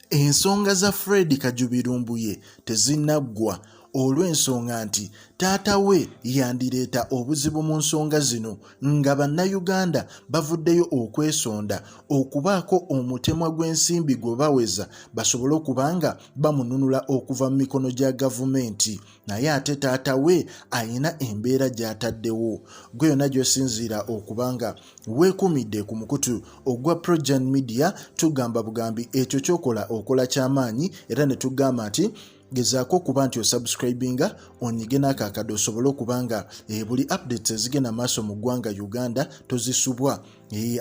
ensonga za Fred Kajjubi Lumbuye tezinaggwa olw'ensonga nti taata we yandireeta obuzibu mu nsonga zino nga bannayuganda bavuddeyo okwesonda okubaako omutemwa gw'ensimbi gwe baweza basobole okubanga bamununula okuva mu mikono gya gavumenti, naye ate taata we ayina embeera gy'ataddewo. Gwe yonna gy'osinziira okubanga weekumidde ku mukutu ogwa Progen Media, tugamba bugambi ekyo ky'okola okola ky'amaanyi, era ne tugamba nti gezaako kuba nti osubscribinga onyige n'akakado osobole okubanga buli updates ezigenda maaso mu ggwanga Uganda tozisubwa.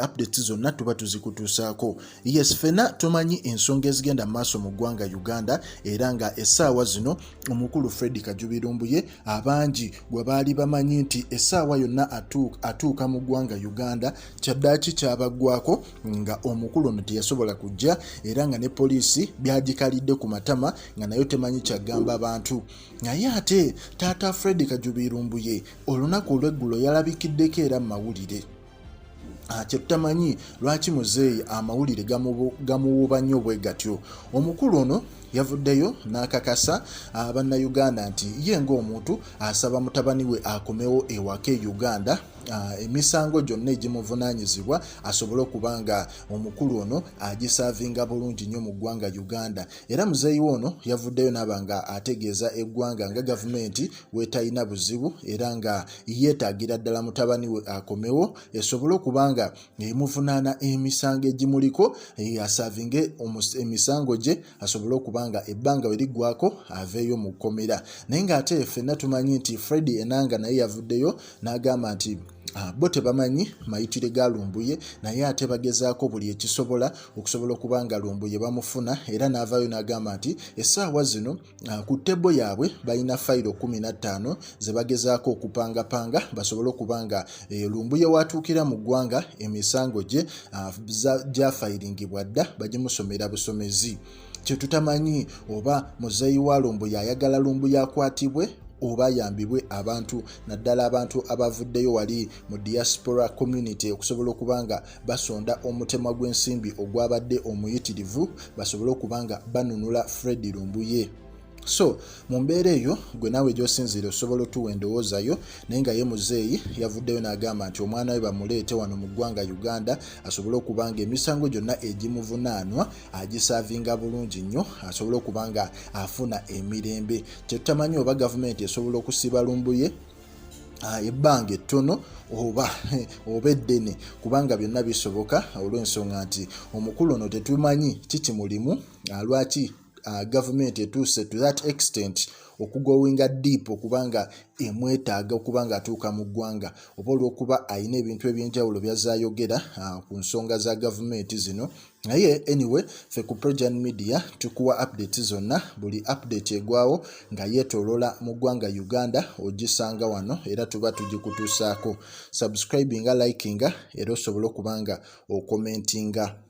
Updates zonna tuba tuzikutuusaako. Yes, fena tumanyi ensonga ezigenda maaso mu ggwanga Uganda, era nga essaawa zino omukulu Fred Kajjubi Lumbuye abangi gwe baali bamanyi nti essaawa yonna atuuka mu ggwanga Uganda kyaddaaki kyabaggwako nga omukulu ono teyasobola kujja, era nga ne poliisi byagikalidde ku matama nga nayo temanyi kyagamba abantu. Naye ate taata Fred Kajjubi Lumbuye olunaku olw'eggulo yalabikiddeko era mu mawulire. Kyetutamanyi lwaki muzeeyi amawulire gamuwuuba nnyo bwe gatyo. Omukulu ono yavuddeyo n'akakasa bannayuganda nti ye ng'omuntu asaba mutabani we akomewo ewaka e Uganda, emisango gyonna egimuvunaanyizibwa asobole okubanga omukulu ono agisaavinga bulungi nnyo mu ggwanga Uganda. Era muzeeyi ono yavuddeyo n'abanga ategeeza eggwanga nga gavumenti weetalina buzibu, era nga yeetaagira ddala mutabani we akomewo esobole okubanga emuvunaana emisango egimuliko, asaavinge emisango gye asobole okubanga ebbanga we liggwako aveeyo mu kkomera. Naye ng'ate ffenna tumanyi nti Fred enanga naye yavuddeyo n'agamba nti bo tebamanyi mayitire ga Lumbuye, naye ate bagezaako buli ekisobola okusobola okubanga Lumbuye bamufuna, era n'avaayo n'agamba nti essaawa zino ku ttebo yaabwe balina fayiro 15 ze bagezaako okupangapanga basobole okubanga Lumbuye watuukira mu ggwanga emisango gye gyafayiringibwa dda bagimusomera busomezi. Kyetutamanyi oba muzeeyi wa Lumbuye ayagala Lumbuye akwatibwe oba yambibwe abantu, naddala abantu abavuddeyo wali mu diaspora community okusobola okubanga basonda omutemwa gw'ensimbi ogwabadde omuyitirivu basobole okubanga banunula Fred Lumbuye. So mu mbeera eyo gwe naawe gy'osinziira osobola otuwa endowoozayo, naye nga ye muzeeyi yavuddeyo n'agamba nti omwana we bamuleete wano mu ggwanga Uganda asobole okubanga emisango gyonna egimuvunaanwa agisaavinga bulungi nnyo, asobole okubanga afuna emirembe. Kyetutamanyi oba gavumenti esobola okusiba Lumbuye ebbanga ettono oba eddene, kubanga byonna bisoboka olw'ensonga nti omukulu ono tetumanyi kiki mulimu lwaki government etuuse to that extent okugowinga deep okubanga emwetaaga okubanga atuuka mu ggwanga, oba olw'okuba ayina ebintu ebyenjawulo byazayogera ku nsonga za gavumenti zino. Naye anyway, ffe ku Progen Media tukuwa update zonna, buli update egwawo nga yeetoloola mu ggwanga Uganda ogisanga wano, era tuba tugikutuusaako. Subscribinga, likinga, era osobole okubanga okomentinga.